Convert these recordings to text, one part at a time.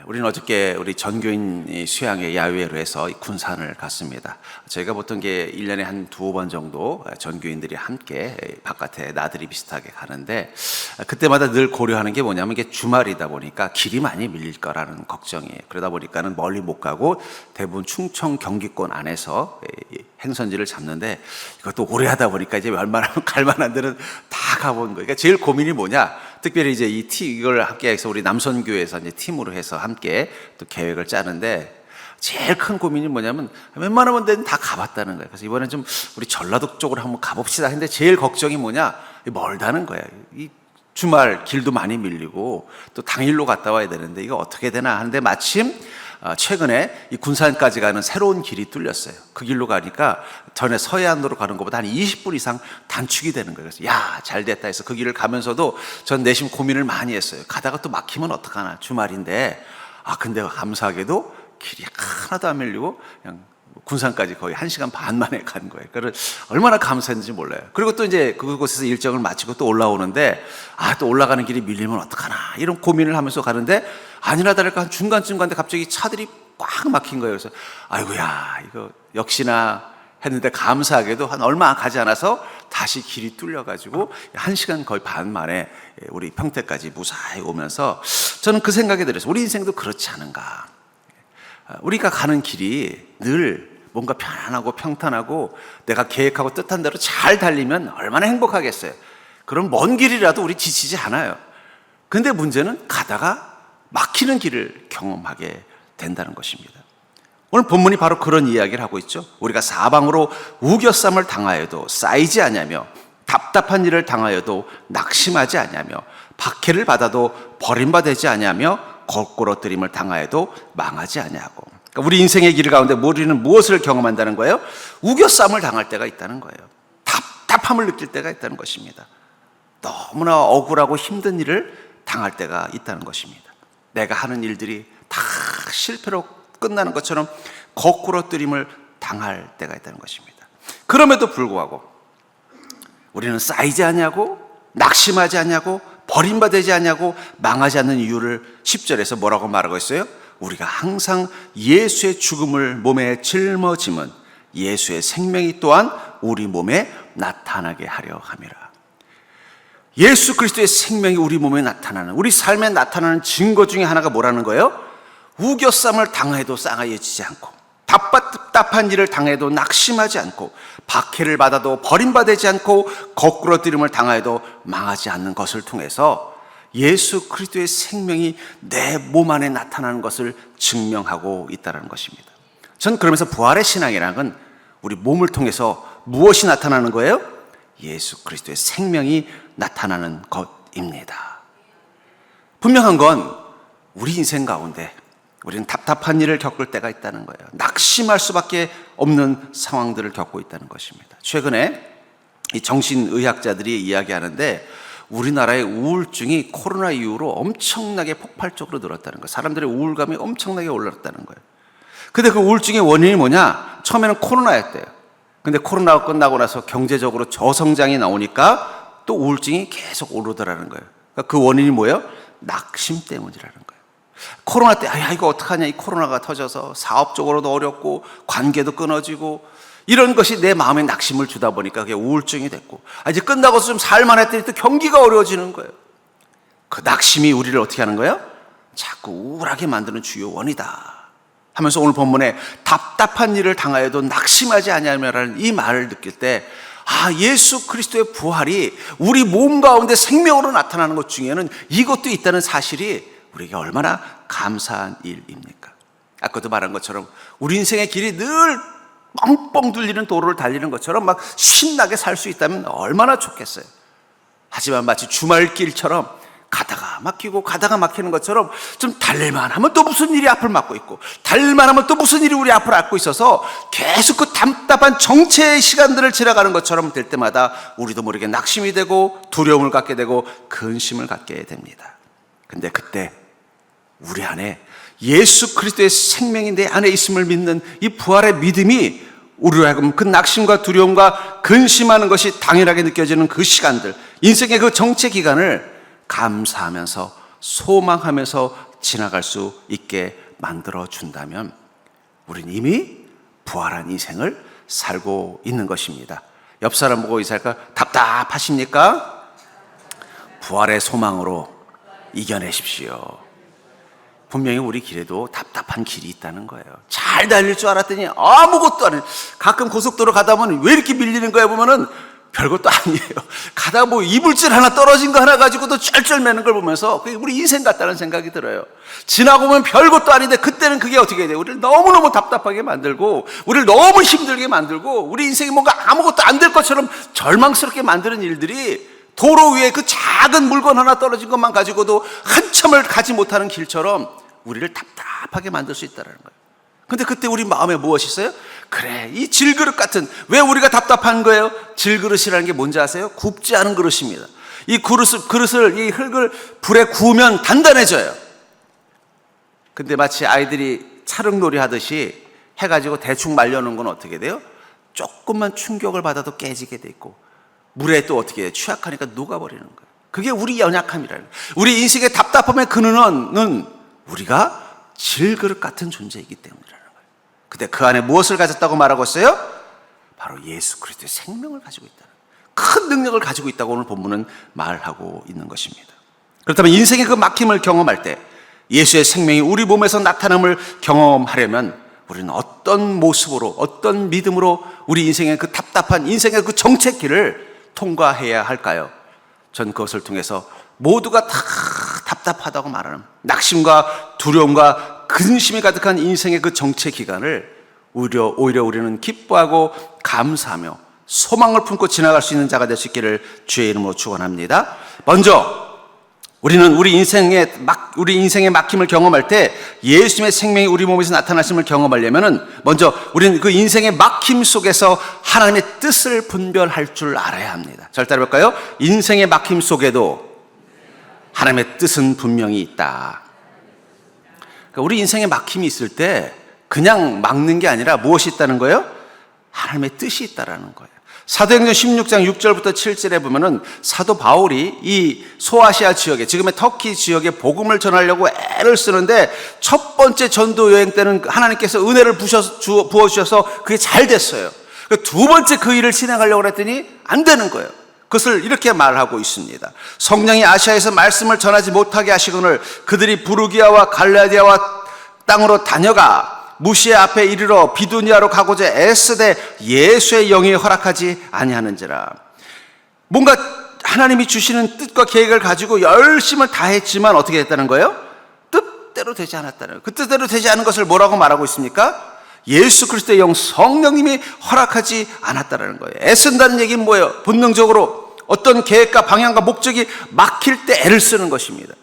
우리는 어저께 우리 전교인 수양회 야외로 해서 군산을 갔습니다. 저희가 보통 게 1년에 한 두어 번 정도 전교인들이 함께 바깥에 나들이 비슷하게 가는데, 그때마다 늘 고려하는 게 뭐냐면 이게 주말이다 보니까 길이 많이 밀릴 거라는 걱정이에요. 그러다 보니까는 멀리 못 가고 대부분 충청 경기권 안에서 행선지를 잡는데, 이것도 오래 하다 보니까 이제 웬만하면 갈 만한 데는 다 가본 거예요. 그러니까 제일 고민이 뭐냐? 특별히 이제 이걸 함께 해서 우리 남선교회에서 이제 팀으로 해서 함께 또 계획을 짜는데, 제일 큰 고민이 뭐냐면 웬만하면 데는 다 가봤다는 거예요. 그래서 이번엔 좀 우리 전라도 쪽으로 한번 가봅시다 했는데, 제일 걱정이 뭐냐? 멀다는 거예요. 이 주말 길도 많이 밀리고 또 당일로 갔다 와야 되는데 이거 어떻게 되나 하는데, 마침 최근에 이 군산까지 가는 새로운 길이 뚫렸어요. 그 길로 가니까 전에 서해안으로 가는 것보다 한 20분 이상 단축이 되는 거예요. 그래서 야, 잘 됐다 해서 그 길을 가면서도 전 내심 고민을 많이 했어요. 가다가 또 막히면 어떡하나, 주말인데. 근데 감사하게도 길이 하나도 안 밀리고 그냥 군산까지 거의 1시간 반 만에 간 거예요. 그래서 얼마나 감사했는지 몰라요. 그리고 또 이제 그곳에서 일정을 마치고 또 올라오는데, 또 올라가는 길이 밀리면 어떡하나 이런 고민을 하면서 가는데, 아니나 다를까 한 중간쯤 갔는데 갑자기 차들이 꽉 막힌 거예요. 그래서 아이고야, 이거 역시나 했는데, 감사하게도 한 얼마 가지 않아서 다시 길이 뚫려가지고 1시간 거의 반 만에 우리 평택까지 무사히 오면서 저는 그 생각이 들었어요. 우리 인생도 그렇지 않은가. 우리가 가는 길이 늘 뭔가 편안하고 평탄하고 내가 계획하고 뜻한 대로 잘 달리면 얼마나 행복하겠어요. 그럼 먼 길이라도 우리 지치지 않아요. 근데 문제는 가다가 막히는 길을 경험하게 된다는 것입니다. 오늘 본문이 바로 그런 이야기를 하고 있죠. 우리가 사방으로 우겨쌈을 당하여도 쌓이지 아니하며, 답답한 일을 당하여도 낙심하지 아니하며, 박해를 받아도 버림받지 아니하며, 거꾸러뜨림을 당하여도 망하지 아니하고. 그러니까 우리 인생의 길 가운데 우리는 무엇을 경험한다는 거예요? 우겨쌈을 당할 때가 있다는 거예요. 답답함을 느낄 때가 있다는 것입니다. 너무나 억울하고 힘든 일을 당할 때가 있다는 것입니다. 내가 하는 일들이 다 실패로 끝나는 것처럼 거꾸러뜨림을 당할 때가 있다는 것입니다. 그럼에도 불구하고 우리는 쌓이지 않냐고, 낙심하지 않냐고, 버림받지 않냐고, 망하지 않는 이유를 10절에서 뭐라고 말하고 있어요? 우리가 항상 예수의 죽음을 몸에 짊어짐은 예수의 생명이 또한 우리 몸에 나타나게 하려 함이라. 예수 그리스도의 생명이 우리 몸에 나타나는, 우리 삶에 나타나는 증거 중에 하나가 뭐라는 거예요? 우겨쌈을 당해도 싸가지지 않고, 답답한 일을 당해도 낙심하지 않고, 박해를 받아도 버림받지 않고, 거꾸러뜨림을 당해도 망하지 않는 것을 통해서 예수 그리스도의 생명이 내 몸 안에 나타나는 것을 증명하고 있다는 것입니다. 전 그러면서 부활의 신앙이라는 우리 몸을 통해서 무엇이 나타나는 거예요? 예수 그리스도의 생명이 나타나는 것입니다. 분명한 건 우리 인생 가운데 우리는 답답한 일을 겪을 때가 있다는 거예요. 낙심할 수밖에 없는 상황들을 겪고 있다는 것입니다. 최근에 이 정신의학자들이 이야기하는데, 우리나라의 우울증이 코로나 이후로 엄청나게 폭발적으로 늘었다는 거예요. 사람들의 우울감이 엄청나게 올랐다는 거예요. 근데 그 우울증의 원인이 뭐냐? 처음에는 코로나였대요. 근데 코로나가 끝나고 나서 경제적으로 저성장이 나오니까 또 우울증이 계속 오르더라는 거예요. 그러니까 그 원인이 뭐예요? 낙심 때문이라는 거예요. 코로나 때 이거 어떡하냐, 이 코로나가 터져서 사업적으로도 어렵고 관계도 끊어지고 이런 것이 내 마음에 낙심을 주다 보니까 그게 우울증이 됐고, 이제 끝나고서 좀 살만 했더니 또 경기가 어려워지는 거예요. 그 낙심이 우리를 어떻게 하는 거예요? 자꾸 우울하게 만드는 주요 원이다 하면서 오늘 본문에 답답한 일을 당하여도 낙심하지 아니하며라는 이 말을 느낄 때, 예수 그리스도의 부활이 우리 몸 가운데 생명으로 나타나는 것 중에는 이것도 있다는 사실이 우리에게 얼마나 감사한 일입니까? 아까도 말한 것처럼 우리 인생의 길이 늘 뻥뻥 뚫리는 도로를 달리는 것처럼 막 신나게 살 수 있다면 얼마나 좋겠어요. 하지만 마치 주말길처럼 가다가 막히고 가다가 막히는 것처럼 좀 달릴만 하면 또 무슨 일이 앞을 막고 있고, 달릴만 하면 또 무슨 일이 우리 앞을 막고 있어서 계속 그 답답한 정체의 시간들을 지나가는 것처럼 될 때마다 우리도 모르게 낙심이 되고 두려움을 갖게 되고 근심을 갖게 됩니다. 근데 그때 우리 안에 예수 그리스도의 생명이 내 안에 있음을 믿는 이 부활의 믿음이 우리로 하여금 그 낙심과 두려움과 근심하는 것이 당연하게 느껴지는 그 시간들, 인생의 그 정체 기간을 감사하면서 소망하면서 지나갈 수 있게 만들어 준다면 우린 이미 부활한 인생을 살고 있는 것입니다. 옆 사람 보고 인사할까? 답답하십니까? 부활의 소망으로 이겨내십시오. 분명히 우리 길에도 답답한 길이 있다는 거예요. 잘 달릴 줄 알았더니 아무것도 안 해. 가끔 고속도로 가다 보면 왜 이렇게 밀리는 거야 보면은 별것도 아니에요. 가다가 뭐 이불질 하나 떨어진 거 하나 가지고도 쩔쩔매는 걸 보면서 그게 우리 인생 같다는 생각이 들어요. 지나고 보면 별것도 아닌데 그때는 그게 어떻게 돼요? 우리를 너무너무 답답하게 만들고 우리를 너무 힘들게 만들고 우리 인생이 뭔가 아무것도 안 될 것처럼 절망스럽게 만드는 일들이 도로 위에 그 작은 물건 하나 떨어진 것만 가지고도 한참을 가지 못하는 길처럼 우리를 답답하게 만들 수 있다는 거예요. 근데 그때 우리 마음에 무엇이 있어요? 그래, 이 질그릇 같은, 왜 우리가 답답한 거예요? 질그릇이라는 게 뭔지 아세요? 굽지 않은 그릇입니다. 이 그릇을, 이 흙을 불에 구우면 단단해져요. 근데 마치 아이들이 찰흙놀이 하듯이 해가지고 대충 말려놓은 건 어떻게 돼요? 조금만 충격을 받아도 깨지게 돼 있고, 물에 또 어떻게 해요? 취약하니까 녹아버리는 거예요. 그게 우리 연약함이라는 거예요. 우리 인생의 답답함의 근원은 우리가 질그릇 같은 존재이기 때문이라는 거예요. 근데 그 안에 무엇을 가졌다고 말하고 있어요? 바로 예수 그리스도의 생명을 가지고 있다는, 큰 능력을 가지고 있다고 오늘 본문은 말하고 있는 것입니다. 그렇다면 인생의 그 막힘을 경험할 때 예수의 생명이 우리 몸에서 나타남을 경험하려면 우리는 어떤 모습으로, 어떤 믿음으로 우리 인생의 그 답답한 인생의 그 정체길을 통과해야 할까요? 전 그것을 통해서 모두가 다 답답하다고 말하는 낙심과 두려움과 근심이 가득한 인생의 그 정체 기간을 오히려 우리는 기뻐하고 감사하며 소망을 품고 지나갈 수 있는 자가 될 수 있기를 주의 이름으로 축원합니다. 먼저 우리는 우리 인생의 막힘을 경험할 때 예수님의 생명이 우리 몸에서 나타나심을 경험하려면은 먼저 우리는 그 인생의 막힘 속에서 하나님의 뜻을 분별할 줄 알아야 합니다. 잘 따라볼까요? 인생의 막힘 속에도 하나님의 뜻은 분명히 있다. 그러니까 우리 인생에 막힘이 있을 때 그냥 막는 게 아니라 무엇이 있다는 거예요? 하나님의 뜻이 있다라는 거예요. 사도행전 16장 6절부터 7절에 보면은 사도 바울이 이 소아시아 지역에, 지금의 터키 지역에 복음을 전하려고 애를 쓰는데 첫 번째 전도 여행 때는 하나님께서 은혜를 부어주셔서 그게 잘 됐어요. 두 번째 그 일을 진행하려고 했더니 안 되는 거예요. 그것을 이렇게 말하고 있습니다. 성령이 아시아에서 말씀을 전하지 못하게 하시거늘 그들이 부르기아와 갈라디아와 땅으로 다녀가 무시의 앞에 이르러 비두니아로 가고자 애쓰되 예수의 영이 허락하지 아니하는지라. 뭔가 하나님이 주시는 뜻과 계획을 가지고 열심을 다했지만 어떻게 됐다는 거예요? 뜻대로 되지 않았다는 거예요. 그 뜻대로 되지 않은 것을 뭐라고 말하고 있습니까? 예수 그리스도의 영 성령님이 허락하지 않았다는 거예요. 애쓴다는 얘기는 뭐예요? 본능적으로 어떤 계획과 방향과 목적이 막힐 때 애를 쓰는 것입니다.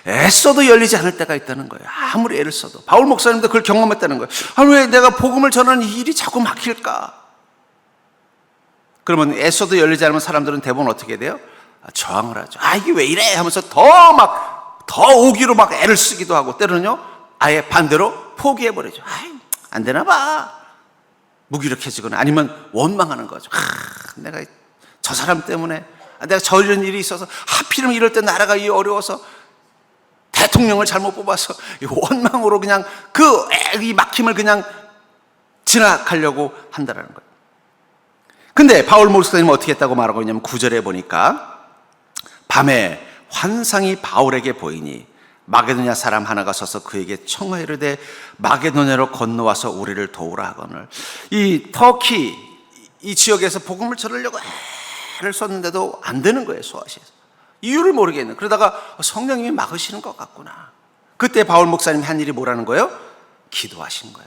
애써도 열리지 않을 때가 있다는 거예요. 아무리 애를 써도. 바울 목사님도 그걸 경험했다는 거예요. 왜 내가 복음을 전하는 일이 자꾸 막힐까? 그러면 애써도 열리지 않으면 사람들은 대부분 어떻게 돼요? 저항을 하죠. 이게 왜 이래? 하면서 더 오기로 막 애를 쓰기도 하고, 때로는요 아예 반대로 포기해버리죠. 안 되나 봐. 무기력해지거나 아니면 원망하는 거죠. 내가 저 사람 때문에, 내가 이런 일이 있어서, 하필이면 이럴 때 나라가 어려워서, 대통령을 잘못 뽑아서, 원망으로 그냥 이 막힘을 그냥 지나가려고 한다는 거예요. 근데 바울 목사님은 어떻게 했다고 말하고 있냐면 9절에 보니까 밤에 환상이 바울에게 보이니 마게도냐 사람 하나가 서서 그에게 청하여 이르되 마게도냐로 건너와서 우리를 도우라 하거늘. 이 터키 이 지역에서 복음을 전하려고 애를 썼는데도 안 되는 거예요. 소아시아에서. 이유를 모르겠는. 그러다가 성령님이 막으시는 것 같구나. 그때 바울 목사님이 한 일이 뭐라는 거예요? 기도하신 거예요.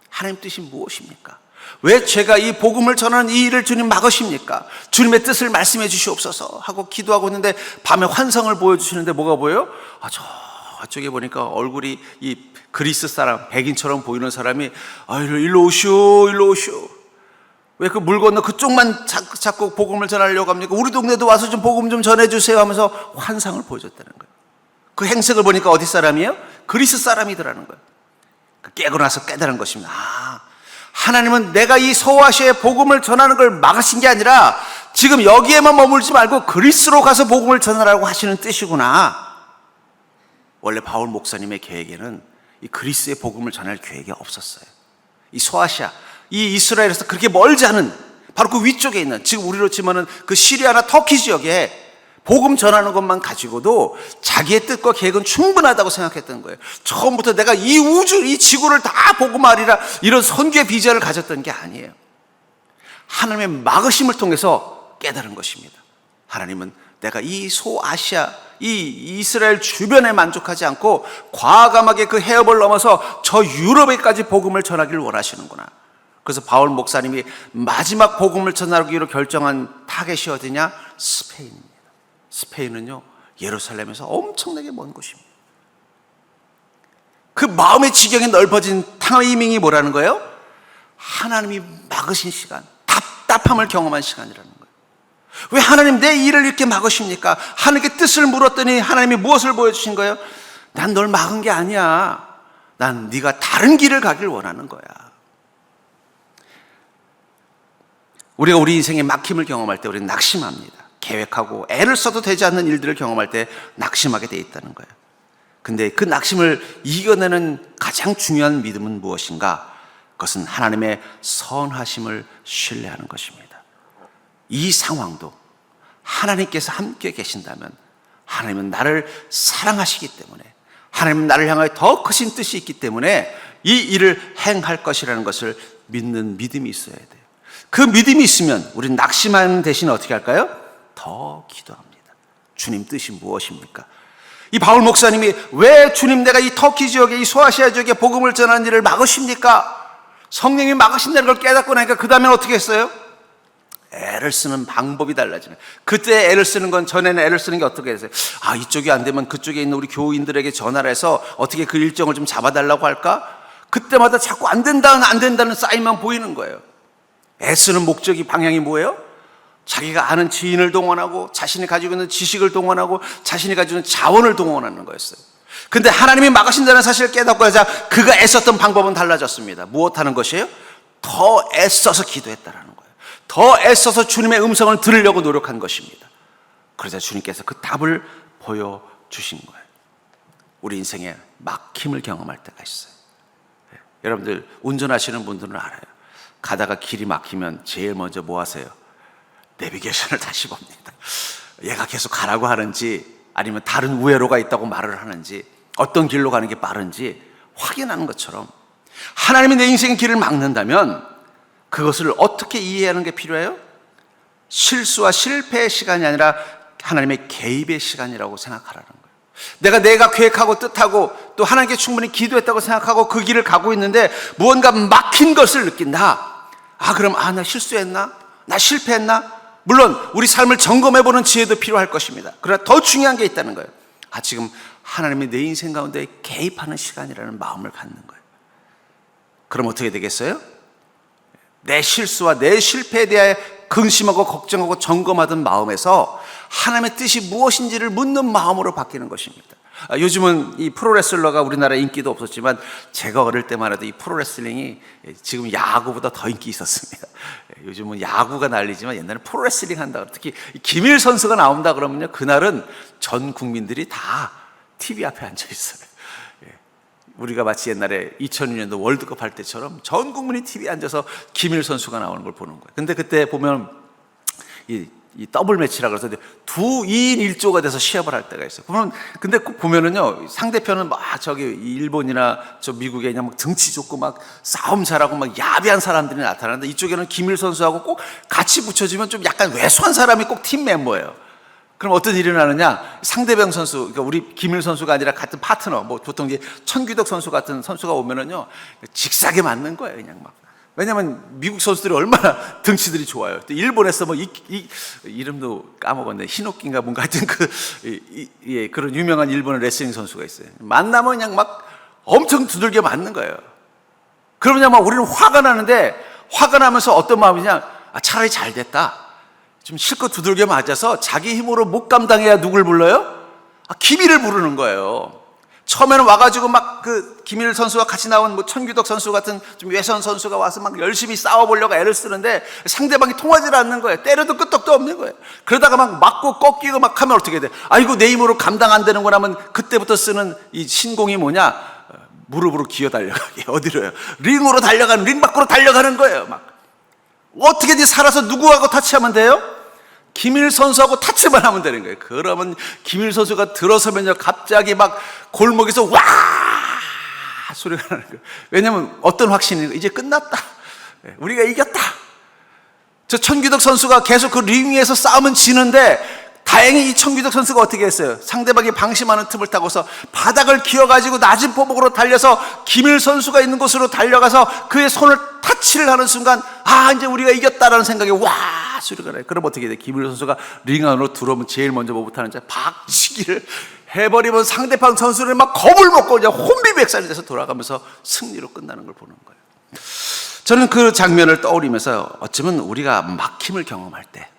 하나님 뜻이 무엇입니까? 왜 제가 이 복음을 전하는 이 일을 주님 막으십니까? 주님의 뜻을 말씀해 주시옵소서 하고 기도하고 있는데 밤에 환상을 보여주시는데 뭐가 보여요? 저쪽에 보니까 얼굴이 이 그리스 사람, 백인처럼 보이는 사람이 일로 오시오. 왜 그 물 건너 그쪽만 자꾸 복음을 전하려고 합니까? 우리 동네도 와서 좀 복음 좀 전해주세요 하면서 환상을 보여줬다는 거예요. 그 행색을 보니까 어디 사람이에요? 그리스 사람이더라는 거예요. 깨고 나서 깨달은 것입니다. 하나님은 내가 이 소아시아에 복음을 전하는 걸 막으신 게 아니라 지금 여기에만 머물지 말고 그리스로 가서 복음을 전하라고 하시는 뜻이구나. 원래 바울 목사님의 계획에는 이 그리스의 복음을 전할 계획이 없었어요. 이 소아시아, 이 이스라엘에서 그렇게 멀지 않은 바로 그 위쪽에 있는, 지금 우리로 치면은 그 시리아나 터키 지역에 복음 전하는 것만 가지고도 자기의 뜻과 계획은 충분하다고 생각했던 거예요. 처음부터 내가 이 우주, 이 지구를 다 복음하리라 이런 선교의 비전을 가졌던 게 아니에요. 하나님의 막으심을 통해서 깨달은 것입니다. 하나님은 내가 이 소아시아, 이 이스라엘 주변에 만족하지 않고 과감하게 그 해협을 넘어서 저 유럽에까지 복음을 전하기를 원하시는구나. 그래서 바울 목사님이 마지막 복음을 전하기로 결정한 타겟이 어디냐? 스페인입니다. 스페인은요, 예루살렘에서 엄청나게 먼 곳입니다. 그 마음의 지경이 넓어진 타이밍이 뭐라는 거예요? 하나님이 막으신 시간, 답답함을 경험한 시간이라는 거예요. 왜 하나님 내 일을 이렇게 막으십니까? 하나님께 뜻을 물었더니 하나님이 무엇을 보여주신 거예요? 난 널 막은 게 아니야. 난 네가 다른 길을 가길 원하는 거야. 우리가 우리 인생의 막힘을 경험할 때 우리는 낙심합니다. 계획하고 애를 써도 되지 않는 일들을 경험할 때 낙심하게 돼 있다는 거예요. 근데 그 낙심을 이겨내는 가장 중요한 믿음은 무엇인가? 그것은 하나님의 선하심을 신뢰하는 것입니다. 이 상황도 하나님께서 함께 계신다면 하나님은 나를 사랑하시기 때문에, 하나님은 나를 향하여 더 크신 뜻이 있기 때문에 이 일을 행할 것이라는 것을 믿는 믿음이 있어야 돼요. 그 믿음이 있으면 우리는 낙심하는 대신 어떻게 할까요? 더 기도합니다. 주님 뜻이 무엇입니까? 이 바울 목사님이 왜 주님 내가 이 터키 지역에, 이 소아시아 지역에 복음을 전하는 일을 막으십니까? 성령이 막으신다는 걸 깨닫고 나니까 그 다음에 어떻게 했어요? 애를 쓰는 방법이 달라지는. 그때 애를 쓰는 건, 전에는 애를 쓰는 게 어떻게 했어요? 아, 이쪽이 안 되면 그쪽에 있는 우리 교인들에게 전화를 해서 어떻게 그 일정을 좀 잡아달라고 할까? 그때마다 자꾸 안 된다는 사인만 보이는 거예요. 애쓰는 목적이, 방향이 뭐예요? 자기가 아는 지인을 동원하고, 자신이 가지고 있는 지식을 동원하고, 자신이 가지고 있는 자원을 동원하는 거였어요. 근데 하나님이 막으신다는 사실을 깨닫고 하자 그가 애썼던 방법은 달라졌습니다. 무엇 하는 것이에요? 더 애써서 기도했다라는 거예요. 더 애써서 주님의 음성을 들으려고 노력한 것입니다. 그러자 주님께서 그 답을 보여주신 거예요. 우리 인생에 막힘을 경험할 때가 있어요. 여러분들 운전하시는 분들은 알아요. 가다가 길이 막히면 제일 먼저 뭐 하세요? 내비게이션을 다시 봅니다. 얘가 계속 가라고 하는지 아니면 다른 우회로가 있다고 말을 하는지, 어떤 길로 가는 게 빠른지 확인하는 것처럼 하나님이 내 인생의 길을 막는다면 그것을 어떻게 이해하는 게 필요해요? 실수와 실패의 시간이 아니라 하나님의 개입의 시간이라고 생각하라는 거예요. 내가 계획하고 뜻하고 또 하나님께 충분히 기도했다고 생각하고 그 길을 가고 있는데 무언가 막힌 것을 느낀다. 그럼 나 실수했나? 나 실패했나? 물론 우리 삶을 점검해보는 지혜도 필요할 것입니다. 그러나 더 중요한 게 있다는 거예요. 지금 하나님이 내 인생 가운데 개입하는 시간이라는 마음을 갖는 거예요. 그럼 어떻게 되겠어요? 내 실수와 내 실패에 대해 근심하고 걱정하고 점검하던 마음에서 하나님의 뜻이 무엇인지를 묻는 마음으로 바뀌는 것입니다. 요즘은 이 프로레슬러가 우리나라에 인기도 없었지만 제가 어릴 때만 해도 이 프로레슬링이 지금 야구보다 더 인기 있었습니다. 요즘은 야구가 난리지만 옛날에 프로레슬링 한다, 특히 김일 선수가 나온다 그러면요, 그날은 전 국민들이 다 TV 앞에 앉아 있어요. 우리가 마치 옛날에 2002년도 월드컵 할 때처럼 전 국민이 TV에 앉아서 김일 선수가 나오는 걸 보는 거예요. 근데 그때 보면 이 더블 매치라 그래서 2인 1조가 돼서 시합을 할 때가 있어요. 근데 보면은요, 상대편은 막 저기 일본이나 저 미국에 그냥 막 등치 좋고 막 싸움 잘하고 막 야비한 사람들이 나타나는데 이쪽에는 김일 선수하고 꼭 같이 붙여지면 좀 약간 왜소한 사람이 꼭 팀 멤버예요. 그럼 어떤 일이 일어나느냐? 상대방 선수, 그러니까 우리 김일 선수가 아니라 같은 파트너, 뭐 보통 이제 천규덕 선수 같은 선수가 오면은요, 직사게 맞는 거예요, 그냥 막. 왜냐면 미국 선수들이 얼마나 등치들이 좋아요. 또 일본에서 뭐 이름도 까먹었네. 히노키인가 뭔가 하여튼 그런 유명한 일본의 레슬링 선수가 있어요. 만나면 그냥 막 엄청 두들겨 맞는 거예요. 그러면 막 우리는 화가 나는데, 화가 나면서 어떤 마음이냐? 차라리 잘 됐다. 좀 실컷 두들겨 맞아서 자기 힘으로 못 감당해야 누굴 불러요? 기미를 부르는 거예요. 처음에는 와가지고 막 그 김일 선수와 같이 나온 뭐 천규덕 선수 같은 좀 외선 선수가 와서 막 열심히 싸워보려고 애를 쓰는데 상대방이 통하지 않는 거예요. 때려도 끄떡도 없는 거예요. 그러다가 막 맞고 꺾이고 막 하면 어떻게 돼? 아이고, 내 힘으로 감당 안 되는구나 하면 그때부터 쓰는 이 신공이 뭐냐? 무릎으로 기어 달려가게. 어디로요? 링으로 달려가는, 링 밖으로 달려가는 거예요. 막 어떻게든 살아서 누구하고 타치하면 돼요? 김일 선수하고 타치만 하면 되는 거예요. 그러면 김일 선수가 들어서면요, 갑자기 막 골목에서 와 소리가 나는 거예요. 왜냐면 어떤 확신이 이제 끝났다. 우리가 이겼다. 저 천규덕 선수가 계속 그 링 위에서 싸우면 지는데 다행히 이 천규덕 선수가 어떻게 했어요? 상대방이 방심하는 틈을 타고서 바닥을 기어가지고 낮은 포복으로 달려서 김일 선수가 있는 곳으로 달려가서 그의 손을 타치를 하는 순간, 아, 이제 우리가 이겼다라는 생각에 와 소리가 나요. 그럼 어떻게 돼? 김일 선수가 링 안으로 들어오면 제일 먼저 뭐부터 하는지 박치기를 해버리면 상대방 선수를 막 겁을 먹고 그냥 혼비백산이 돼서 돌아가면서 승리로 끝나는 걸 보는 거예요. 저는 그 장면을 떠올리면서 어쩌면 우리가 막힘을 경험할 때,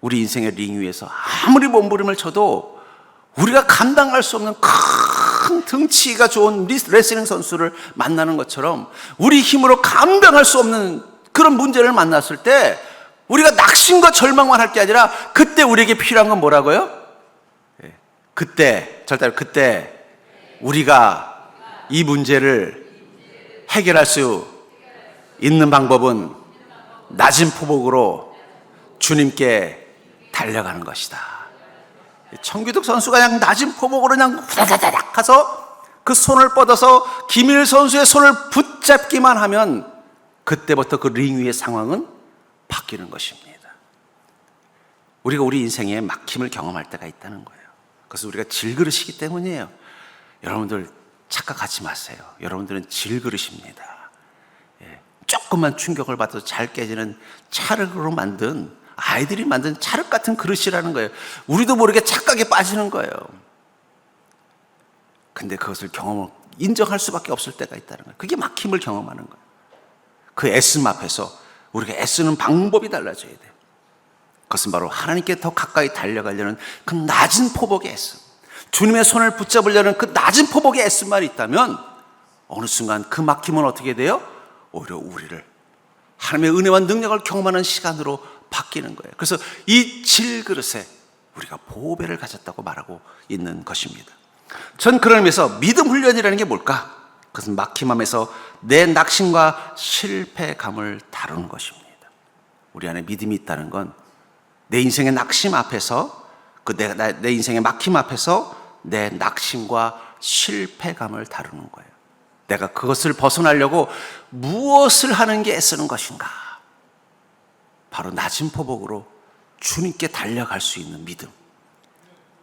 우리 인생의 링 위에서 아무리 몸부림을 쳐도 우리가 감당할 수 없는 큰 등치가 좋은 레슬링 선수를 만나는 것처럼 우리 힘으로 감당할 수 없는 그런 문제를 만났을 때 우리가 낙심과 절망만 할 게 아니라 그때 우리에게 필요한 건 뭐라고요? 그때 우리가 이 문제를 해결할 수 있는 방법은 낮은 포복으로 주님께 달려가는 것이다. 천규덕 선수가 그냥 낮은 포복으로 그냥 후다다닥 가서 그 손을 뻗어서 김일 선수의 손을 붙잡기만 하면 그때부터 그 링 위의 상황은 바뀌는 것입니다. 우리가 우리 인생에 막힘을 경험할 때가 있다는 거예요. 그래서 우리가 질그릇이기 때문이에요. 여러분들 착각하지 마세요. 여러분들은 질그릇입니다. 조금만 충격을 받아도 잘 깨지는 찰흙으로 만든, 아이들이 만든 찰흙 같은 그릇이라는 거예요. 우리도 모르게 착각에 빠지는 거예요. 근데 그것을 인정할 수밖에 없을 때가 있다는 거예요. 그게 막힘을 경험하는 거예요. 그 애씀 앞에서 우리가 애쓰는 방법이 달라져야 돼요. 그것은 바로 하나님께 더 가까이 달려가려는 그 낮은 포복의 애씀, 주님의 손을 붙잡으려는 그 낮은 포복의 애씀만 있다면 어느 순간 그 막힘은 어떻게 돼요? 오히려 우리를 하나님의 은혜와 능력을 경험하는 시간으로 바뀌는 거예요. 그래서 이 질그릇에 우리가 보배를 가졌다고 말하고 있는 것입니다. 전 그런 의미에서 믿음 훈련이라는 게 뭘까? 그것은 막힘함에서 내 낙심과 실패감을 다루는 것입니다. 우리 안에 믿음이 있다는 건 내 인생의 낙심 앞에서, 내 인생의 막힘 앞에서 내 낙심과 실패감을 다루는 거예요. 내가 그것을 벗어나려고 무엇을 하는 게 애쓰는 것인가? 바로 낮은 포복으로 주님께 달려갈 수 있는 믿음.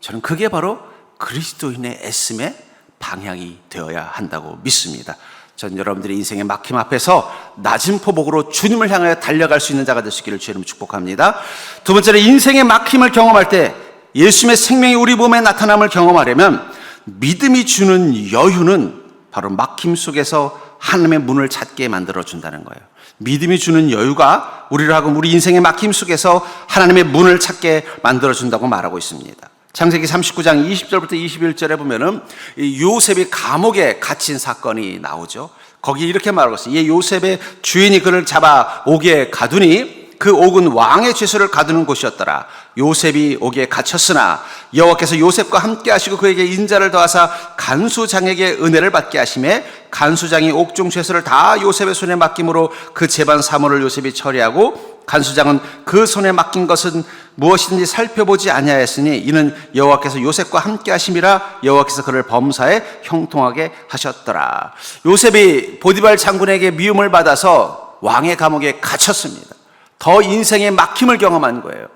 저는 그게 바로 그리스도인의 애씀의 방향이 되어야 한다고 믿습니다. 전 여러분들의 인생의 막힘 앞에서 낮은 포복으로 주님을 향하여 달려갈 수 있는 자가 되시기를 주님 축복합니다. 두 번째로, 인생의 막힘을 경험할 때 예수님의 생명이 우리 몸에 나타남을 경험하려면 믿음이 주는 여유는 바로 막힘 속에서 하나님의 문을 찾게 만들어준다는 거예요. 믿음이 주는 여유가 우리를 하고 우리 인생의 막힘 속에서 하나님의 문을 찾게 만들어준다고 말하고 있습니다. 창세기 39장 20절부터 21절에 보면은 요셉이 감옥에 갇힌 사건이 나오죠. 거기 이렇게 말하고 있어요. 이 요셉의 주인이 그를 잡아 옥에 가두니 그 옥은 왕의 죄수를 가두는 곳이었더라. 요셉이 옥에 갇혔으나 여호와께서 요셉과 함께 하시고 그에게 인자를 더하사 간수장에게 은혜를 받게 하시매 간수장이 옥중 죄수를 다 요셉의 손에 맡김으로 그 재반 사물을 요셉이 처리하고 간수장은 그 손에 맡긴 것은 무엇이든지 살펴보지 아니하였으니 이는 여호와께서 요셉과 함께 하심이라 여호와께서 그를 범사에 형통하게 하셨더라. 요셉이 보디발 장군에게 미움을 받아서 왕의 감옥에 갇혔습니다. 더 인생의 막힘을 경험한 거예요.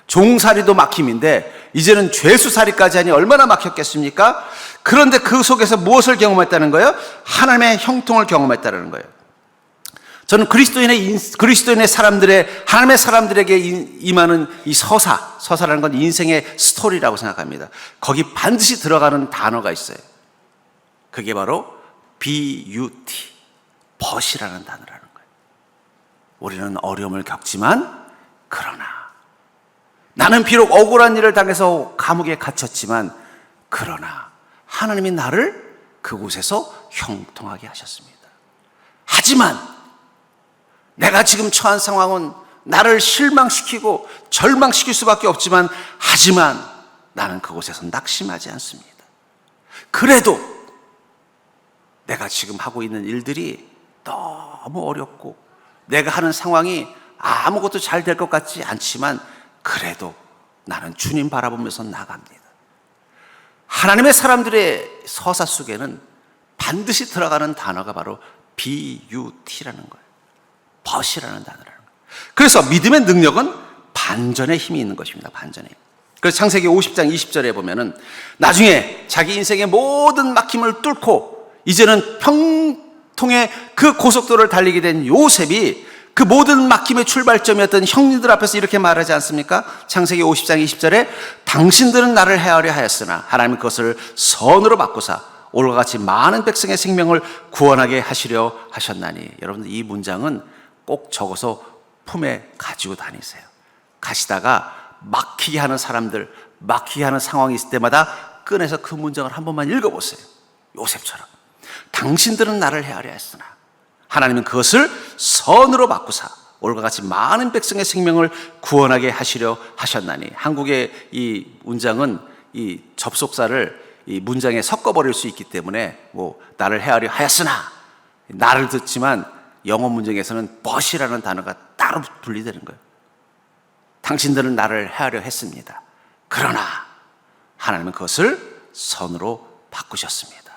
종살이도 막힘인데 이제는 죄수살이까지 하니 얼마나 막혔겠습니까? 그런데 그 속에서 무엇을 경험했다는 거예요? 하나님의 형통을 경험했다는 거예요. 저는 그리스도인의 사람들의, 하나님의 사람들에게 임하는 이 서사라는 건 인생의 스토리라고 생각합니다. 거기 반드시 들어가는 단어가 있어요. 그게 바로 BUT, 벗이라는 단어라는 거예요. 우리는 어려움을 겪지만, 그러나 나는 비록 억울한 일을 당해서 감옥에 갇혔지만, 그러나 하나님이 나를 그곳에서 형통하게 하셨습니다. 하지만 내가 지금 처한 상황은 나를 실망시키고 절망시킬 수밖에 없지만, 하지만 나는 그곳에서 낙심하지 않습니다. 그래도 내가 지금 하고 있는 일들이 너무 어렵고 내가 하는 상황이 아무것도 잘 될 것 같지 않지만, 그래도 나는 주님 바라보면서 나갑니다. 하나님의 사람들의 서사 속에는 반드시 들어가는 단어가 바로 BUT라는 거예요. 벗이라는 단어라는 거예요. 그래서 믿음의 능력은 반전의 힘이 있는 것입니다. 반전의 힘. 그래서 창세기 50장 20절에 보면은 나중에 자기 인생의 모든 막힘을 뚫고 이제는 평통의 그 고속도로를 달리게 된 요셉이 그 모든 막힘의 출발점이었던 형님들 앞에서 이렇게 말하지 않습니까? 창세기 50장 20절에 당신들은 나를 해하려 하였으나 하나님은 그것을 선으로 바꾸사 오늘과 같이 많은 백성의 생명을 구원하게 하시려 하셨나니. 여러분들, 이 문장은 꼭 적어서 품에 가지고 다니세요. 가시다가 막히게 하는 사람들, 막히게 하는 상황이 있을 때마다 꺼내서 그 문장을 한 번만 읽어보세요. 요셉처럼 당신들은 나를 헤아려 했으나 하나님은 그것을 선으로 바꾸사 오늘과 같이 많은 백성의 생명을 구원하게 하시려 하셨나니. 한국의 이 문장은 이 접속사를 이 문장에 섞어버릴 수 있기 때문에 나를 헤아려 하였으나 나를 듣지만 영어 문장에서는 but이라는 단어가 따로 분리되는 거예요. 당신들은 나를 헤아려 했습니다. 그러나 하나님은 그것을 선으로 바꾸셨습니다.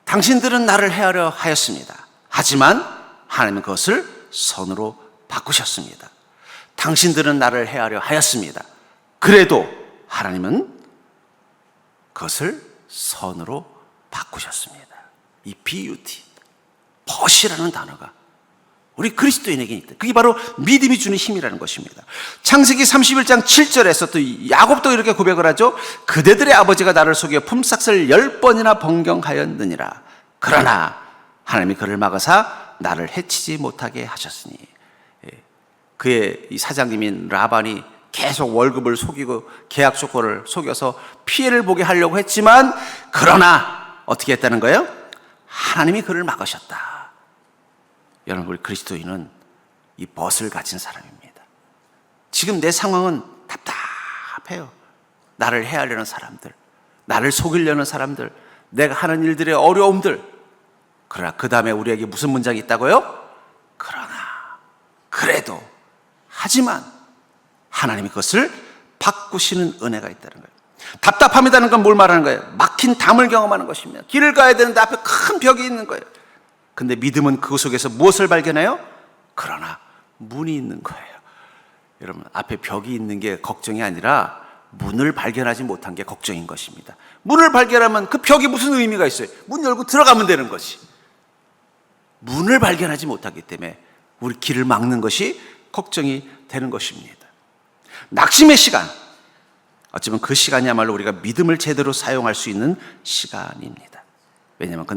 당신들은 나를 헤아려 하였습니다. 하지만 하나님은 그것을 선으로 바꾸셨습니다. 당신들은 나를 헤아려 하였습니다. 그래도 하나님은 그것을 선으로 바꾸셨습니다. 이 BUT, 벗이라는 단어가 우리 그리스도인에게 있다. 그게 바로 믿음이 주는 힘이라는 것입니다. 창세기 31장 7절에서 또 야곱도 이렇게 고백을 하죠. 그대들의 아버지가 나를 속여 품삯을 10번이나 번경하였느니라. 그러나 하나님이 그를 막으사 나를 해치지 못하게 하셨으니. 그의 이 사장님인 라반이 계속 월급을 속이고 계약 조건을 속여서 피해를 보게 하려고 했지만, 그러나 어떻게 했다는 거예요? 하나님이 그를 막으셨다. 여러분, 우리 그리스도인은 이 벗을 가진 사람입니다. 지금 내 상황은 답답해요. 나를 해하려는 사람들, 나를 속이려는 사람들, 내가 하는 일들의 어려움들. 그러나 그 다음에 우리에게 무슨 문장이 있다고요? 그러나, 그래도, 하지만 하나님이 그것을 바꾸시는 은혜가 있다는 거예요. 답답함이라는 건 뭘 말하는 거예요? 막힌 담을 경험하는 것입니다. 길을 가야 되는데 앞에 큰 벽이 있는 거예요. 근데 믿음은 그 속에서 무엇을 발견해요? 그러나 문이 있는 거예요. 여러분, 앞에 벽이 있는 게 걱정이 아니라 문을 발견하지 못한 게 걱정인 것입니다. 문을 발견하면 그 벽이 무슨 의미가 있어요? 문 열고 들어가면 되는 것이. 문을 발견하지 못하기 때문에 우리 길을 막는 것이 걱정이 되는 것입니다. 낙심의 시간, 어쩌면 그 시간이야말로 우리가 믿음을 제대로 사용할 수 있는 시간입니다. 왜냐하면 그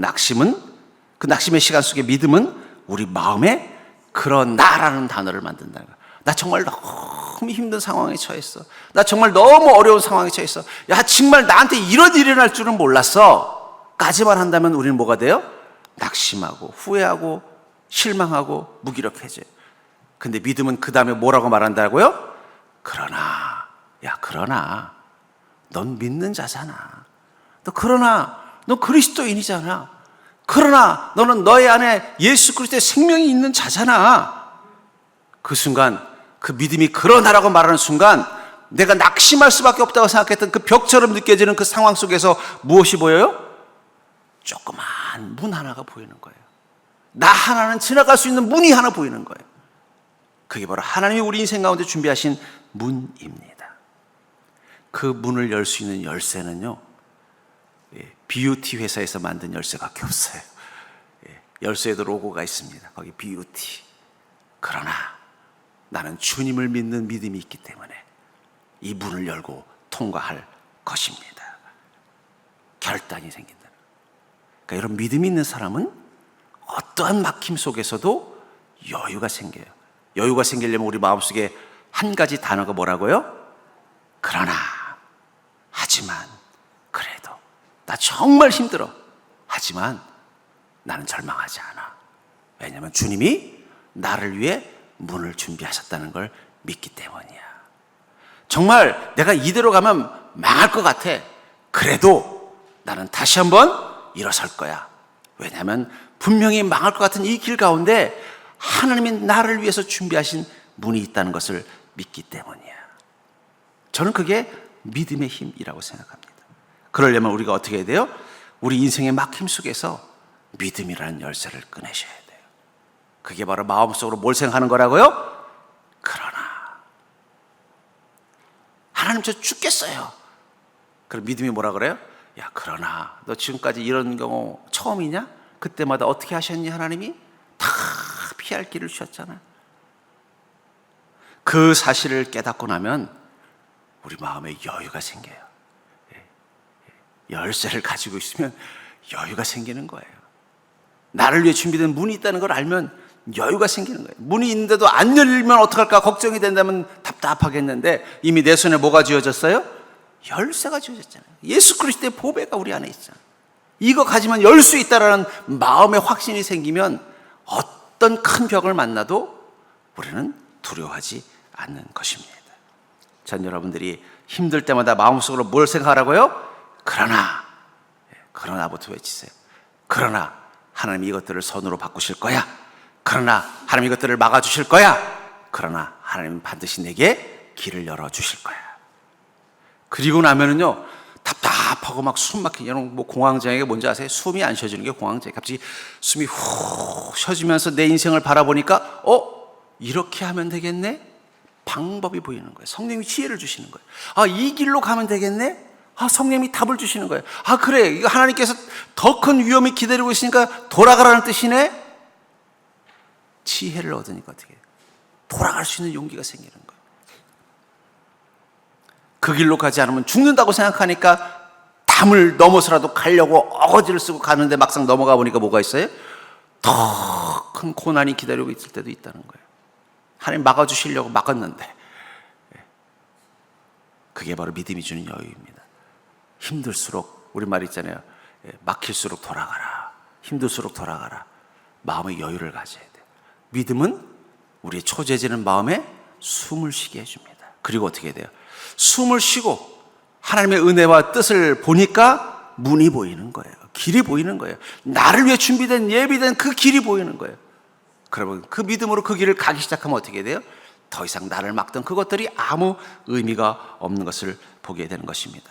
낙심의 시간 속에 믿음은 우리 마음에 그러나라는 단어를 만든다는 거예요. 나 정말 너무 힘든 상황에 처했어. 나 정말 너무 어려운 상황에 처했어. 야, 정말 나한테 이런 일이 일어날 줄은 몰랐어 까지만 한다면 우리는 뭐가 돼요? 낙심하고 후회하고 실망하고 무기력해져요. 근데 믿음은 그 다음에 뭐라고 말한다고요? 그러나, 그러나 넌 믿는 자잖아. 그러나 넌 그리스도인이잖아. 그러나 너는 너의 안에 예수 그리스도의 생명이 있는 자잖아. 그 순간, 그 믿음이 그러나라고 말하는 순간 내가 낙심할 수밖에 없다고 생각했던 그 벽처럼 느껴지는 그 상황 속에서 무엇이 보여요? 조그만 문 하나가 보이는 거예요. 나 하나는 지나갈 수 있는 문이 하나 보이는 거예요. 그게 바로 하나님이 우리 인생 가운데 준비하신 문입니다. 그 문을 열 수 있는 열쇠는요, BUT 회사에서 만든 열쇠밖에 없어요. 열쇠에도 로고가 있습니다. 거기 BUT. 그러나 나는 주님을 믿는 믿음이 있기 때문에 이 문을 열고 통과할 것입니다. 결단이 생긴다. 그러니까 여러분, 믿음이 있는 사람은 어떠한 막힘 속에서도 여유가 생겨요. 여유가 생기려면 우리 마음속에 한 가지 단어가 뭐라고요? 그러나, 하지만, 그래도. 나 정말 힘들어. 하지만 나는 절망하지 않아. 왜냐하면 주님이 나를 위해 문을 준비하셨다는 걸 믿기 때문이야. 정말 내가 이대로 가면 망할 것 같아. 그래도 나는 다시 한번 일어설 거야. 왜냐하면 분명히 망할 것 같은 이 길 가운데 하나님이 나를 위해서 준비하신 문이 있다는 것을 믿기 때문이야. 저는 그게 믿음의 힘이라고 생각합니다. 그러려면 우리가 어떻게 해야 돼요? 우리 인생의 막힘 속에서 믿음이라는 열쇠를 꺼내셔야 돼요. 그게 바로 마음속으로 뭘 생각하는 거라고요? 그러나 하나님 저 죽겠어요. 그럼 믿음이 뭐라 그래요? 야, 그러나 너 지금까지 이런 경우 처음이냐? 그때마다 어떻게 하셨니? 하나님이 다 피할 길을 주셨잖아. 그 사실을 깨닫고 나면 우리 마음에 여유가 생겨요. 열쇠를 가지고 있으면 여유가 생기는 거예요. 나를 위해 준비된 문이 있다는 걸 알면 여유가 생기는 거예요. 문이 있는데도 안 열리면 어떡할까 걱정이 된다면 답답하겠는데 이미 내 손에 뭐가 쥐어졌어요? 열쇠가 쥐어졌잖아요. 예수 그리스도의 보배가 우리 안에 있잖아요. 이거 가지면 열 수 있다라는 마음의 확신이 생기면 어떤 큰 벽을 만나도 우리는 두려워하지 않는 것입니다. 전 여러분들이 힘들 때마다 마음속으로 뭘 생각하라고요? 그러나부터 외치세요. 그러나 하나님 이것들을 선으로 바꾸실 거야. 그러나 하나님 이것들을 막아주실 거야. 그러나 하나님은 반드시 내게 길을 열어주실 거야. 그리고 나면은요, 답답하고 막 숨 막히게, 여러분 뭐 공황장애가 뭔지 아세요? 숨이 안 쉬어지는 게 공황장애. 갑자기 숨이 후 쉬어지면서 내 인생을 바라보니까 이렇게 하면 되겠네? 방법이 보이는 거예요. 성령이 지혜를 주시는 거예요. 이 길로 가면 되겠네? 성령이 답을 주시는 거예요. 그래, 이거 하나님께서 더 큰 위험이 기다리고 있으니까 돌아가라는 뜻이네? 지혜를 얻으니까 어떻게 해요? 돌아갈 수 있는 용기가 생기는 거예요. 그 길로 가지 않으면 죽는다고 생각하니까 담을 넘어서라도 가려고 어거지를 쓰고 가는데 막상 넘어가 보니까 뭐가 있어요? 더 큰 고난이 기다리고 있을 때도 있다는 거예요. 하나님 막아주시려고 막았는데, 그게 바로 믿음이 주는 여유입니다. 힘들수록, 우리 말 있잖아요. 막힐수록 돌아가라. 힘들수록 돌아가라. 마음의 여유를 가져야 돼요. 믿음은 우리의 초재지는 마음에 숨을 쉬게 해줍니다. 그리고 어떻게 해야 돼요? 숨을 쉬고 하나님의 은혜와 뜻을 보니까 문이 보이는 거예요. 길이 보이는 거예요. 나를 위해 준비된 예비된 그 길이 보이는 거예요. 그러면 그 믿음으로 그 길을 가기 시작하면 어떻게 돼요? 더 이상 나를 막던 그것들이 아무 의미가 없는 것을 보게 되는 것입니다.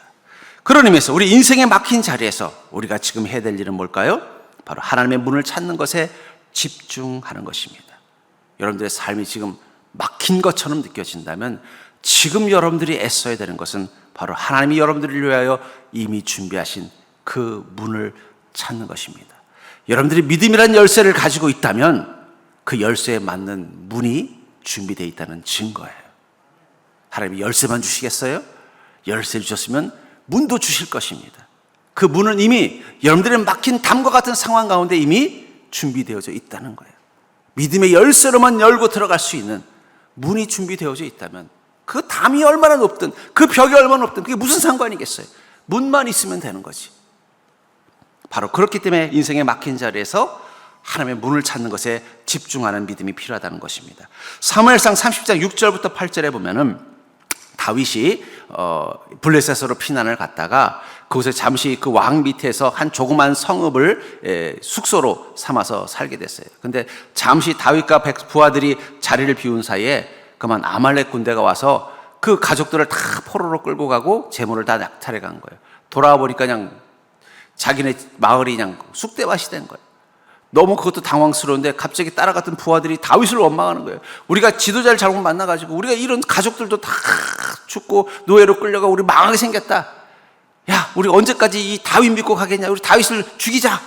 그런 의미에서 우리 인생에 막힌 자리에서 우리가 지금 해야 될 일은 뭘까요? 바로 하나님의 문을 찾는 것에 집중하는 것입니다. 여러분들의 삶이 지금 막힌 것처럼 느껴진다면 지금 여러분들이 애써야 되는 것은 바로 하나님이 여러분들을 위하여 이미 준비하신 그 문을 찾는 것입니다. 여러분들이 믿음이라는 열쇠를 가지고 있다면 그 열쇠에 맞는 문이 준비되어 있다는 증거예요. 하나님이 열쇠만 주시겠어요? 열쇠를 주셨으면 문도 주실 것입니다. 그 문은 이미 여러분들의 막힌 담과 같은 상황 가운데 이미 준비되어져 있다는 거예요. 믿음의 열쇠로만 열고 들어갈 수 있는 문이 준비되어져 있다면 그 담이 얼마나 높든 그 벽이 얼마나 높든 그게 무슨 상관이겠어요? 문만 있으면 되는 거지. 바로 그렇기 때문에 인생의 막힌 자리에서 하나님의 문을 찾는 것에 집중하는 믿음이 필요하다는 것입니다. 사무엘상 30장 6절부터 8절에 보면은 다윗이 블레셋으로 피난을 갔다가 그곳에 잠시 그 왕 밑에서 한 조그만 성읍을 숙소로 삼아서 살게 됐어요. 근데 잠시 다윗과 부하들이 자리를 비운 사이에 그만 아말렉 군대가 와서 그 가족들을 다 포로로 끌고 가고 재물을 다 약탈해 간 거예요. 돌아와 보니까 그냥 자기네 마을이 그냥 쑥대밭이 된 거예요. 너무 그것도 당황스러운데 갑자기 따라갔던 부하들이 다윗을 원망하는 거예요. 우리가 지도자를 잘못 만나가지고 우리가 이런 가족들도 다 죽고 노예로 끌려가 우리 망하게 생겼다. 야, 우리 언제까지 이 다윗 믿고 가겠냐? 우리 다윗을 죽이자.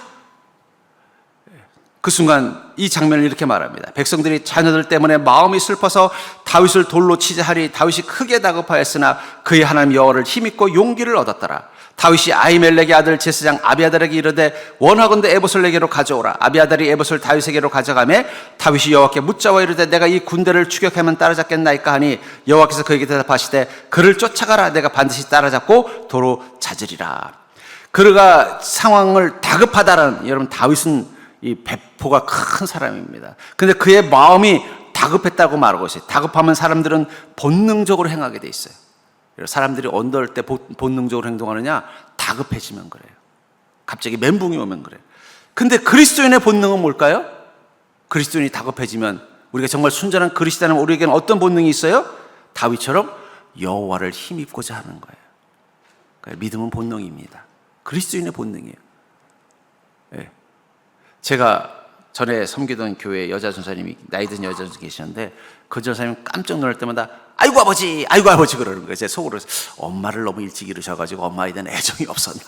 그 순간 이 장면을 이렇게 말합니다. 백성들이 자녀들 때문에 마음이 슬퍼서 다윗을 돌로 치자 하리 다윗이 크게 다급하였으나 그의 하나님 여호와를 힘입고 용기를 얻었더라. 다윗이 아히멜렉의 아들 제사장 아비아달에게 이르되 원하건대 에봇을 내게로 가져오라. 아비아달이 에봇을 다윗에게로 가져가매 다윗이 여호와께 묻자와 이르되 내가 이 군대를 추격하면 따라잡겠나이까 하니 여호와께서 그에게 대답하시되 그를 쫓아가라. 내가 반드시 따라잡고 도로 찾으리라. 그가 상황을 다급하다는, 여러분 다윗은 이 배포가 큰 사람입니다. 근데 그의 마음이 다급했다고 말하고 있어요. 다급하면 사람들은 본능적으로 행하게 돼 있어요. 사람들이 언더할 때 본능적으로 행동하느냐? 다급해지면 그래요. 갑자기 멘붕이 오면 그래요. 근데 그리스도인의 본능은 뭘까요? 그리스도인이 다급해지면, 우리가 정말 순전한 그리스도인은 우리에게는 어떤 본능이 있어요? 다윗처럼 여호와를 힘입고자 하는 거예요. 그러니까 믿음은 본능입니다. 그리스도인의 본능이에요. 네. 제가 전에 섬기던 교회 여자 전사님이, 나이 든 여자 전사 계시는데, 그 전사님 깜짝 놀랄 때마다 아이고 아버지, 아이고 아버지 그러는 거예요. 제 속으로 엄마를 너무 일찍 이루셔가지고 엄마에 대한 애정이 없었나.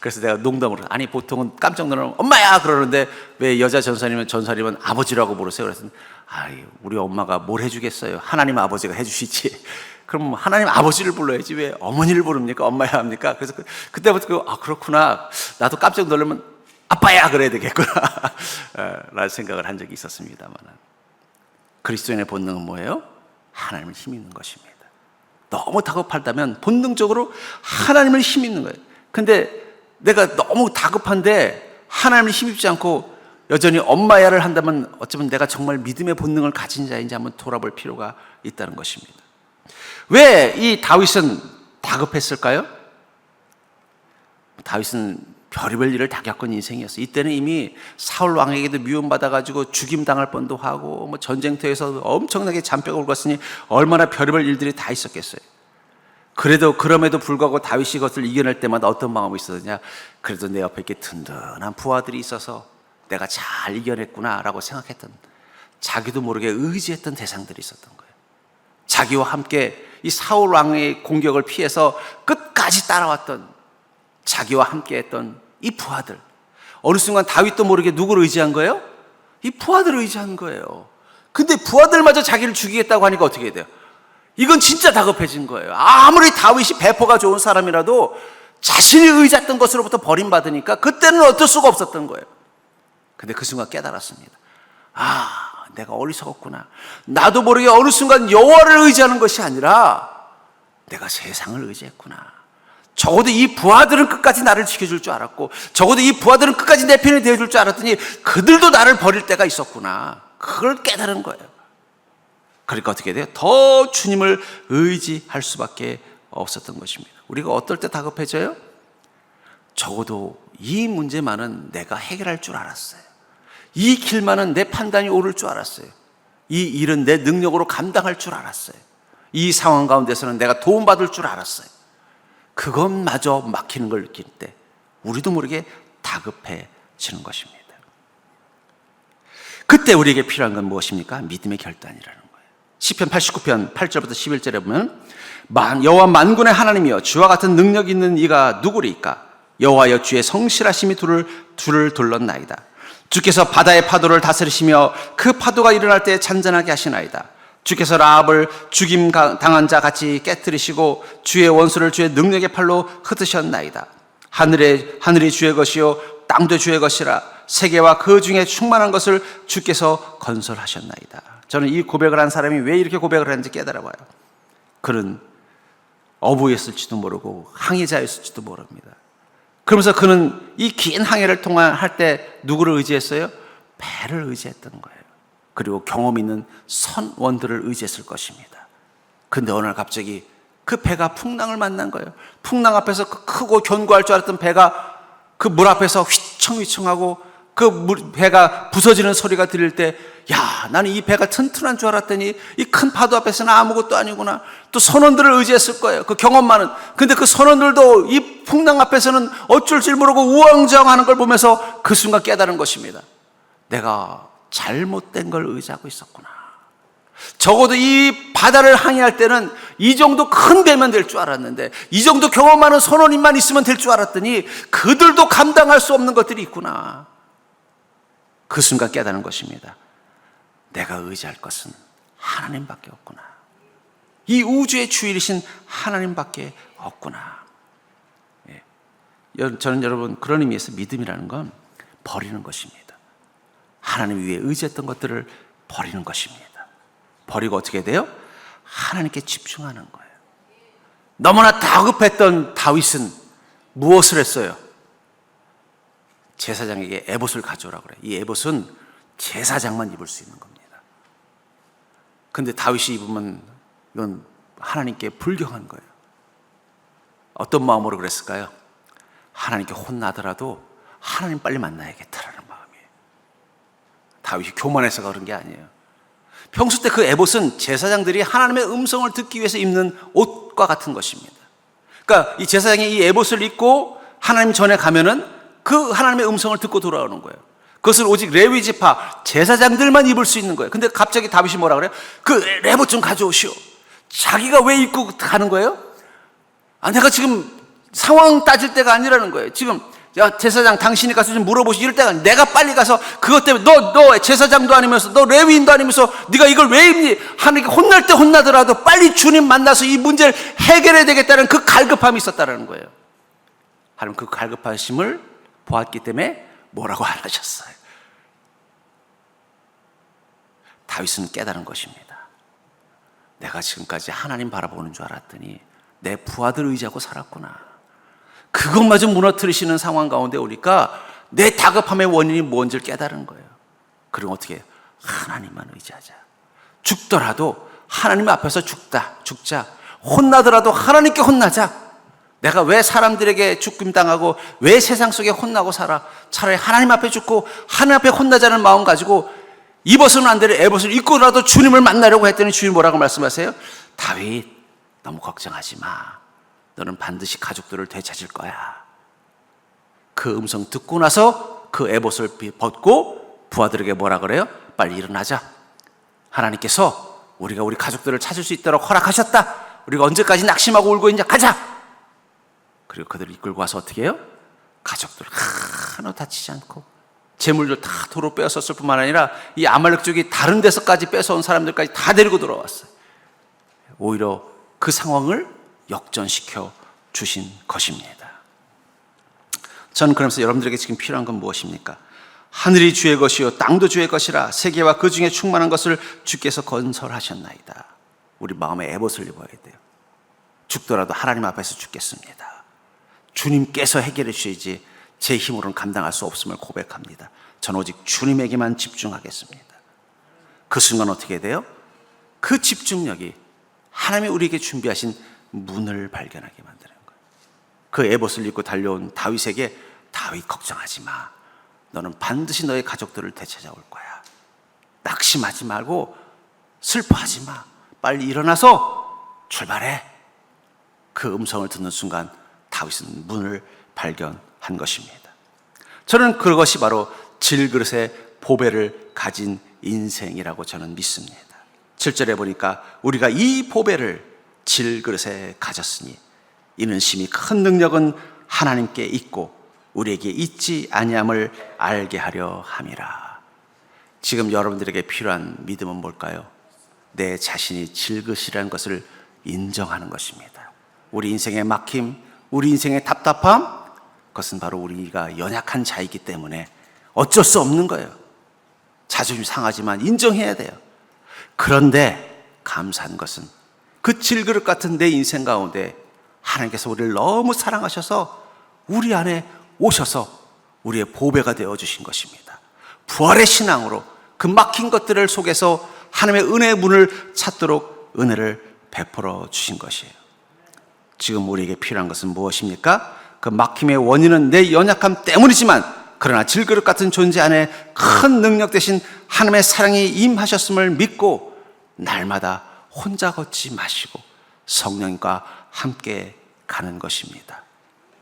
그래서 내가 농담으로, 아니 보통은 깜짝 놀라면 엄마야 그러는데 왜 여자 전사님은 아버지라고 부르세요? 그래서 아이, 우리 엄마가 뭘 해주겠어요? 하나님 아버지가 해주시지. 그럼 하나님 아버지를 불러야지 왜 어머니를 부릅니까? 엄마야 합니까? 그래서 그때부터 아 그렇구나, 나도 깜짝 놀라면 아빠야 그래야 되겠구나 라는 생각을 한 적이 있었습니다만, 그리스도인의 본능은 뭐예요? 하나님을 힘입는 것입니다. 너무 다급하다면 본능적으로 하나님을 힘입는 거예요. 근데 내가 너무 다급한데 하나님을 힘입지 않고 여전히 엄마야를 한다면 어쩌면 내가 정말 믿음의 본능을 가진 자인지 한번 돌아볼 필요가 있다는 것입니다. 왜 이 다윗은 다급했을까요? 다윗은 별의별 일을 다 겪은 인생이었어요. 이때는 이미 사울 왕에게도 미움받아가지고 죽임당할 뻔도 하고, 뭐 전쟁터에서 엄청나게 잔뼈가 굵었으니 얼마나 별의별 일들이 다 있었겠어요. 그럼에도 불구하고 다윗이 그것을 이겨낼 때마다 어떤 마음이 있었느냐? 그래도 내 옆에 이렇게 든든한 부하들이 있어서 내가 잘 이겨냈구나라고 생각했던, 자기도 모르게 의지했던 대상들이 있었던 거예요. 자기와 함께 이 사울 왕의 공격을 피해서 끝까지 따라왔던, 자기와 함께 했던 이 부하들. 어느 순간 다윗도 모르게 누구를 의지한 거예요? 이 부하들을 의지한 거예요. 근데 부하들마저 자기를 죽이겠다고 하니까 어떻게 돼요? 이건 진짜 다급해진 거예요. 아무리 다윗이 배포가 좋은 사람이라도 자신이 의지했던 것으로부터 버림받으니까 그때는 어쩔 수가 없었던 거예요. 근데 그 순간 깨달았습니다. 아, 내가 어리석었구나. 나도 모르게 어느 순간 여호와를 의지하는 것이 아니라 내가 세상을 의지했구나. 적어도 이 부하들은 끝까지 나를 지켜줄 줄 알았고, 적어도 이 부하들은 끝까지 내 편이 되어줄 줄 알았더니 그들도 나를 버릴 때가 있었구나. 그걸 깨달은 거예요. 그러니까 어떻게 돼요? 더 주님을 의지할 수밖에 없었던 것입니다. 우리가 어떨 때 다급해져요? 적어도 이 문제만은 내가 해결할 줄 알았어요. 이 길만은 내 판단이 옳을 줄 알았어요. 이 일은 내 능력으로 감당할 줄 알았어요. 이 상황 가운데서는 내가 도움받을 줄 알았어요. 그것마저 막히는 걸 느낄 때 우리도 모르게 다급해지는 것입니다. 그때 우리에게 필요한 건 무엇입니까? 믿음의 결단이라는 거예요. 시편 89편 8절부터 11절에 보면, 여호와 만군의 하나님이여, 주와 같은 능력 있는 이가 누구리까? 여호와여, 주의 성실하심이 둘을 둘렀나이다. 주께서 바다의 파도를 다스리시며 그 파도가 일어날 때 잔잔하게 하시나이다. 주께서 라합을 죽임 당한 자 같이 깨뜨리시고 주의 원수를 주의 능력의 팔로 흩으셨나이다. 하늘이 주의 것이요 땅도 주의 것이라. 세계와 그 중에 충만한 것을 주께서 건설하셨나이다. 저는 이 고백을 한 사람이 왜 이렇게 고백을 하는지 깨달아봐요. 그는 어부였을지도 모르고 항해자였을지도 모릅니다. 그러면서 그는 이 긴 항해를 할 때 누구를 의지했어요? 배를 의지했던 거예요. 그리고 경험 있는 선원들을 의지했을 것입니다. 근데 어느 날 갑자기 그 배가 풍랑을 만난 거예요. 풍랑 앞에서 그 크고 견고할 줄 알았던 배가 그 물 앞에서 휘청휘청하고 그 배가 부서지는 소리가 들릴 때, 야, 나는 이 배가 튼튼한 줄 알았더니 이 큰 파도 앞에서는 아무것도 아니구나. 또 선원들을 의지했을 거예요. 그 경험만은. 근데 그 선원들도 이 풍랑 앞에서는 어쩔 줄 모르고 우왕좌왕하는 걸 보면서 그 순간 깨달은 것입니다. 내가 잘못된 걸 의지하고 있었구나. 적어도 이 바다를 항해할 때는 이 정도 큰 배면 될 줄 알았는데, 이 정도 경험 많은 선원님만 있으면 될 줄 알았더니 그들도 감당할 수 없는 것들이 있구나. 그 순간 깨닫는 것입니다. 내가 의지할 것은 하나님밖에 없구나. 이 우주의 주인이신 하나님밖에 없구나. 예. 저는 여러분, 그런 의미에서 믿음이라는 건 버리는 것입니다. 하나님 위에 의지했던 것들을 버리는 것입니다. 버리고 어떻게 돼요? 하나님께 집중하는 거예요. 너무나 다급했던 다윗은 무엇을 했어요? 제사장에게 에봇을 가져오라고 그래요. 이 에봇은 제사장만 입을 수 있는 겁니다. 근데 다윗이 입으면 이건 하나님께 불경한 거예요. 어떤 마음으로 그랬을까요? 하나님께 혼나더라도 하나님 빨리 만나야겠다라는 마음이에요. 다윗이 교만해서 그런 게 아니에요. 평소 때 그 에봇은 제사장들이 하나님의 음성을 듣기 위해서 입는 옷과 같은 것입니다. 그러니까 이 제사장이 이 에봇을 입고 하나님 전에 가면은 그 하나님의 음성을 듣고 돌아오는 거예요. 그것을 오직 레위 지파 제사장들만 입을 수 있는 거예요. 근데 갑자기 다윗이 뭐라 그래요? 그 에봇 좀 가져오시오. 자기가 왜 입고 가는 거예요? 내가 지금 상황 따질 때가 아니라는 거예요. 지금 야, 제사장 당신이 가서 좀 물어보시. 이럴 때가 내가 빨리 가서 그것 때문에 너 제사장도 아니면서 너 레위인도 아니면서 네가 이걸 왜 입니? 하나님께 혼날 때 혼나더라도 빨리 주님 만나서 이 문제를 해결해야 되겠다는 그 갈급함이 있었다는 거예요. 하나님 그 갈급하심을 보았기 때문에 뭐라고 안 하셨어요. 다윗은 깨달은 것입니다. 내가 지금까지 하나님 바라보는 줄 알았더니 내 부하들 의지하고 살았구나. 그것마저 무너뜨리시는 상황 가운데 오니까 내 다급함의 원인이 뭔지를 깨달은 거예요. 그럼 어떻게 해요? 하나님만 의지하자. 죽더라도 하나님 앞에서 죽자. 혼나더라도 하나님께 혼나자. 내가 왜 사람들에게 죽임당하고 왜 세상 속에 혼나고 살아? 차라리 하나님 앞에 죽고 하나님 앞에 혼나자는 마음 가지고 입어서는 안 되는 에봇을 입고라도 주님을 만나려고 했더니 주님 뭐라고 말씀하세요? 다윗, 너무 걱정하지 마. 너는 반드시 가족들을 되찾을 거야. 그 음성 듣고 나서 그 에봇을 벗고 부하들에게 뭐라 그래요? 빨리 일어나자. 하나님께서 우리가 우리 가족들을 찾을 수 있도록 허락하셨다. 우리가 언제까지 낙심하고 울고 있냐? 가자. 그리고 그들을 이끌고 와서 어떻게 해요? 가족들을 하나 다치지 않고 재물도 다 도로 빼앗았을 뿐만 아니라 이 아말렉족이 다른 데서까지 뺏어온 사람들까지 다 데리고 들어왔어요. 오히려 그 상황을 역전시켜 주신 것입니다. 저는 그러면서 여러분들에게 지금 필요한 건 무엇입니까? 하늘이 주의 것이요 땅도 주의 것이라 세계와 그 중에 충만한 것을 주께서 건설하셨나이다. 우리 마음에 에봇을 입어야 돼요. 죽더라도 하나님 앞에서 죽겠습니다. 주님께서 해결해 주셔야지 제 힘으로는 감당할 수 없음을 고백합니다. 저는 오직 주님에게만 집중하겠습니다. 그 순간 어떻게 돼요? 그 집중력이 하나님이 우리에게 준비하신 문을 발견하게 만드는 거예요. 그 에봇을 입고 달려온 다윗에게 다윗 걱정하지 마. 너는 반드시 너의 가족들을 되찾아올 거야. 낙심하지 말고 슬퍼하지 마. 빨리 일어나서 출발해. 그 음성을 듣는 순간 다윗은 문을 발견한 것입니다. 저는 그것이 바로 질그릇의 보배를 가진 인생이라고 저는 믿습니다. 7절에 보니까 우리가 이 보배를 질그릇에 가졌으니 이는 심히 큰 능력은 하나님께 있고 우리에게 있지 아니함을 알게 하려 함이라. 지금 여러분들에게 필요한 믿음은 뭘까요? 내 자신이 질그릇이라는 것을 인정하는 것입니다. 우리 인생의 막힘, 우리 인생의 답답함, 그것은 바로 우리가 연약한 자이기 때문에 어쩔 수 없는 거예요. 자존심 상하지만 인정해야 돼요. 그런데 감사한 것은 그 질그릇 같은 내 인생 가운데 하나님께서 우리를 너무 사랑하셔서 우리 안에 오셔서 우리의 보배가 되어주신 것입니다. 부활의 신앙으로 그 막힌 것들을 속에서 하나님의 은혜의 문을 찾도록 은혜를 베풀어 주신 것이에요. 지금 우리에게 필요한 것은 무엇입니까? 그 막힘의 원인은 내 연약함 때문이지만 그러나 질그릇 같은 존재 안에 큰 능력 대신 하나님의 사랑이 임하셨음을 믿고 날마다 혼자 걷지 마시고 성령과 함께 가는 것입니다.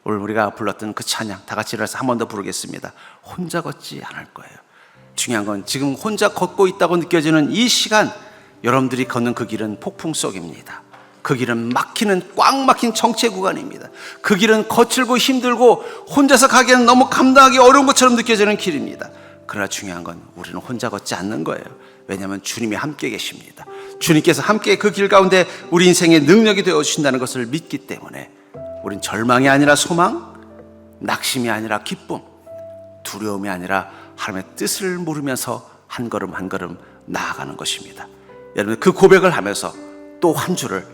오늘 우리가 불렀던 그 찬양 다 같이 일어나서 한 번 더 부르겠습니다. 혼자 걷지 않을 거예요. 중요한 건 지금 혼자 걷고 있다고 느껴지는 이 시간, 여러분들이 걷는 그 길은 폭풍 속입니다. 그 길은 꽉 막힌 정체 구간입니다. 그 길은 거칠고 힘들고 혼자서 가기에는 너무 감당하기 어려운 것처럼 느껴지는 길입니다. 그러나 중요한 건 우리는 혼자 걷지 않는 거예요. 왜냐하면 주님이 함께 계십니다. 주님께서 함께 그 길 가운데 우리 인생의 능력이 되어주신다는 것을 믿기 때문에 우린 절망이 아니라 소망, 낙심이 아니라 기쁨, 두려움이 아니라 하나님의 뜻을 물으면서 한 걸음 한 걸음 나아가는 것입니다. 여러분 그 고백을 하면서 또 한 주를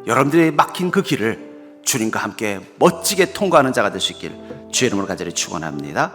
여러분들이 막힌 그 길을 주님과 함께 멋지게 통과하는 자가 될 수 있길 주의 이름으로 간절히 축원합니다.